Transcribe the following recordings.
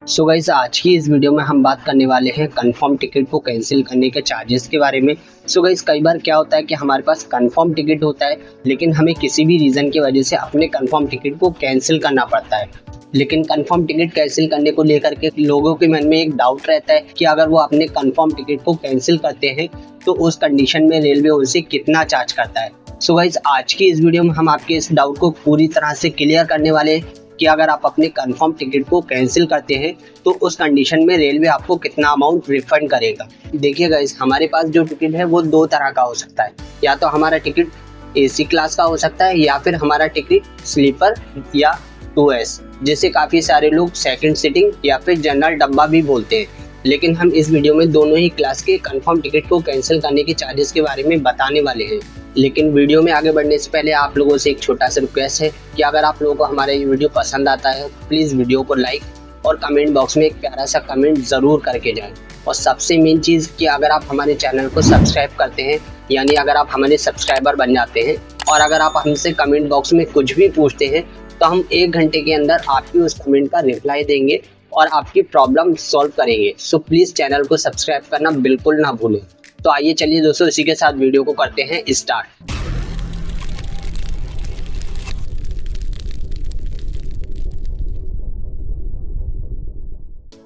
So guys, आज की इस वीडियो में हम बात करने वाले हैं कंफर्म टिकट को कैंसिल करने के चार्जेस के बारे में। सो गाइस, कई बार क्या होता है कि हमारे पास कंफर्म टिकट होता है लेकिन हमें किसी भी रीज़न की वजह से अपने कंफर्म टिकट को कैंसिल करना पड़ता है। लेकिन कंफर्म टिकट कैंसिल करने को लेकर के लोगों के मन में एक डाउट रहता है कि अगर वो अपने कंफर्म टिकट को कैंसिल करते हैं तो उस कंडीशन में रेलवे उनसे कितना चार्ज करता है। सो गाइस, आज की इस वीडियो में हम आपके इस डाउट को पूरी तरह से क्लियर करने वाले हैं कि अगर आप अपने कंफर्म टिकट को कैंसिल करते हैं तो उस कंडीशन में रेलवे आपको कितना अमाउंट रिफंड करेगा। देखिए गाइस, हमारे पास जो टिकट है वो दो तरह का हो सकता है। या तो हमारा टिकट एसी क्लास का हो सकता है या फिर हमारा टिकट स्लीपर या 2S, जिसे काफ़ी सारे लोग सेकंड सीटिंग या फिर जनरल डब्बा भी बोलते हैं। लेकिन हम इस वीडियो में दोनों ही क्लास के कंफर्म टिकट को कैंसिल करने के चार्जेस के बारे में बताने वाले हैं। लेकिन वीडियो में आगे बढ़ने से पहले आप लोगों से एक छोटा सा रिक्वेस्ट है कि अगर आप लोगों को हमारा ये वीडियो पसंद आता है प्लीज़ वीडियो को लाइक और कमेंट बॉक्स में एक प्यारा सा कमेंट ज़रूर करके जाएं। और सबसे मेन चीज़ कि अगर आप हमारे चैनल को सब्सक्राइब करते हैं, यानी अगर आप हमारे सब्सक्राइबर बन जाते हैं और अगर आप हमसे कमेंट बॉक्स में कुछ भी पूछते हैं तो हम 1 घंटे के अंदर आपकी उस कमेंट का रिप्लाई देंगे और आपकी प्रॉब्लम सॉल्व करेंगे। सो प्लीज़ चैनल को सब्सक्राइब करना बिल्कुल ना भूलें। तो आइए चलिए दोस्तों, इसी के साथ वीडियो को करते हैं start.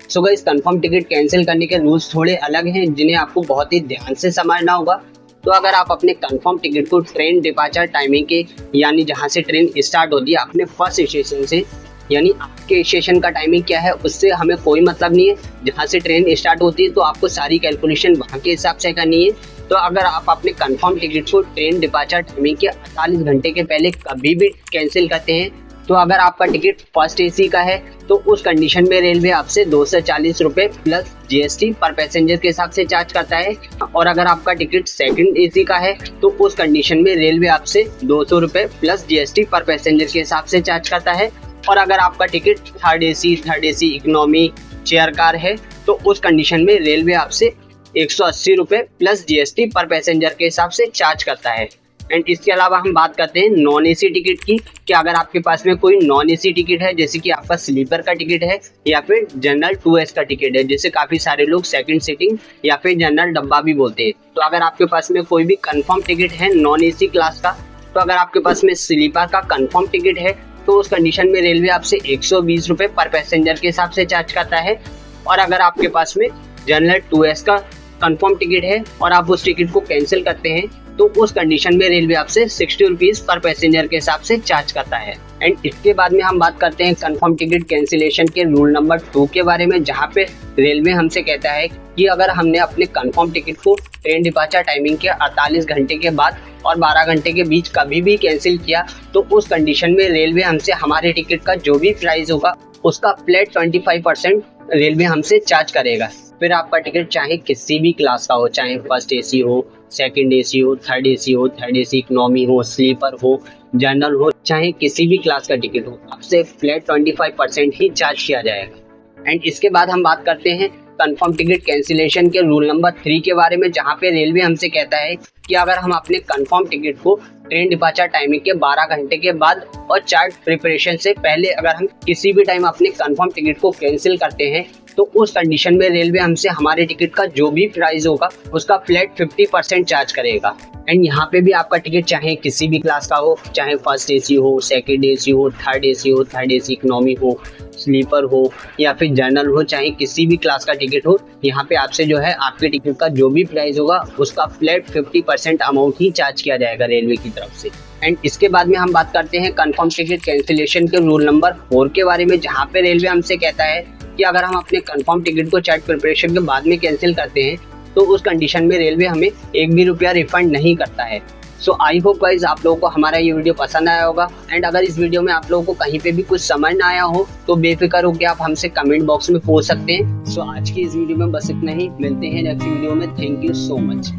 So guys, confirm ticket cancel करने के रूल्स थोड़े अलग हैं जिन्हें आपको बहुत ही ध्यान से समझना होगा। तो अगर आप अपने कंफर्म टिकट को ट्रेन डिपार्चर टाइमिंग के, यानी जहां से ट्रेन स्टार्ट होती है अपने फर्स्ट स्टेशन से, यानी आपके स्टेशन का टाइमिंग क्या है उससे हमें कोई मतलब नहीं है। जहां से ट्रेन स्टार्ट होती है तो आपको सारी कैलकुलेशन वहां के हिसाब से करनी है। तो अगर आप अपने कंफर्म टिकट को ट्रेन डिपार्चर टाइमिंग के 48 घंटे के पहले कभी भी कैंसिल करते हैं, तो अगर आपका टिकट फर्स्ट एसी का है तो उस कंडीशन में रेलवे आपसे 240 रुपये प्लस GST पर पैसेंजर के हिसाब से चार्ज करता है। और अगर आपका टिकट सेकंड एसी का है तो उस कंडीशन में रेलवे आपसे 200 रुपये प्लस GST पर पैसेंजर के हिसाब से चार्ज करता है। और अगर आपका ticket third AC economy chair car है तो उस कंडीशन में रेलवे आपसे 180 रुपये प्लस GST पर पैसेंजर के हिसाब से चार्ज करता है। एंड इसके अलावा हम बात करते हैं नॉन एसी टिकट की, कि अगर आपके पास में कोई नॉन एसी टिकट है, जैसे कि आपका स्लीपर का टिकट है या फिर जनरल 2S का टिकट है, जिसे काफ़ी सारे लोग सेकंड सीटिंग या फिर जनरल डब्बा भी बोलते हैं। तो अगर आपके पास में कोई भी कंफर्म टिकट है नॉन एसी क्लास का, तो अगर आपके पास में स्लीपर का कंफर्म टिकट है तो उस कंडीशन में रेलवे आपसे 120 रुपये पर पैसेंजर के हिसाब से चार्ज करता है। और अगर आपके पास में जनरल 2S का कंफर्म टिकट है और आप उस टिकट को कैंसिल करते हैं तो उस कंडीशन में रेलवे आपसे 60 रुपीज़ पर पैसेंजर के हिसाब से चार्ज करता है। एंड इसके बाद में हम बात करते हैं कंफर्म टिकट कैंसिलेशन के रूल नंबर 2 के बारे में, जहाँ पे रेलवे हमसे कहता है कि अगर हमने अपने कंफर्म टिकट को ट्रेन डिपार्चर टाइमिंग के 48 घंटे के बाद और 12 घंटे के बीच कभी भी कैंसिल किया तो उस कंडीशन में रेलवे हमसे हमारे टिकट का जो भी प्राइस होगा उसका फ्लैट 25% रेलवे हमसे चार्ज करेगा। फिर आपका टिकट चाहे किसी भी क्लास का हो, चाहे फर्स्ट एसी हो, सेकंड एसी हो, थर्ड एसी इकोनॉमी हो, स्लीपर हो, जनरल हो, चाहे किसी भी क्लास का टिकट हो, आपसे फ्लैट 25% ही चार्ज किया जाएगा। एंड इसके बाद हम बात करते हैं कंफर्म टिकट कैंसिलेशन के रूल नंबर 3 के बारे में, जहाँ पे रेलवे हमसे कहता है कि अगर हम अपने कंफर्म टिकट को ट्रेन डिपार्चर टाइमिंग के 12 घंटे के बाद और चार्ट प्रिपरेशन से पहले अगर हम किसी भी टाइम अपने कंफर्म टिकट को कैंसिल करते हैं तो उस कंडीशन में रेलवे हमसे हमारे टिकट का जो भी प्राइस होगा उसका फ्लैट 50% चार्ज करेगा। एंड यहाँ पे भी आपका टिकट चाहे किसी भी क्लास का हो, चाहे फर्स्ट एसी हो, सेकंड एसी हो, थर्ड एसी इकोनॉमी हो, स्लीपर हो या फिर जनरल हो, चाहे किसी भी क्लास का टिकट हो, यहाँ पे आपसे जो है आपके टिकट का जो भी प्राइस होगा उसका फ्लैट 50% अमाउंट ही चार्ज किया जाएगा रेलवे की तरफ से। एंड इसके बाद में हम बात करते हैं कंफर्म टिकट कैंसिलेशन के रूल नंबर 4 के बारे में, जहाँ पे रेलवे हमसे कहता है कि अगर हम अपने कंफर्म टिकट को चार्ट प्रिपरेशन के बाद में कैंसिल करते हैं तो उस कंडीशन में रेलवे हमें 1 भी रुपया रिफंड नहीं करता है। सो आई होप गाइस आप लोगों को हमारा ये वीडियो पसंद आया होगा। एंड अगर इस वीडियो में आप लोगों को कहीं पे भी कुछ समझ ना आया हो तो बेफिक्र होकर आप हमसे कमेंट बॉक्स में पूछ सकते हैं। सो आज की इस वीडियो में बस इतना ही, मिलते हैं नेक्स्ट वीडियो में। Thank you so much.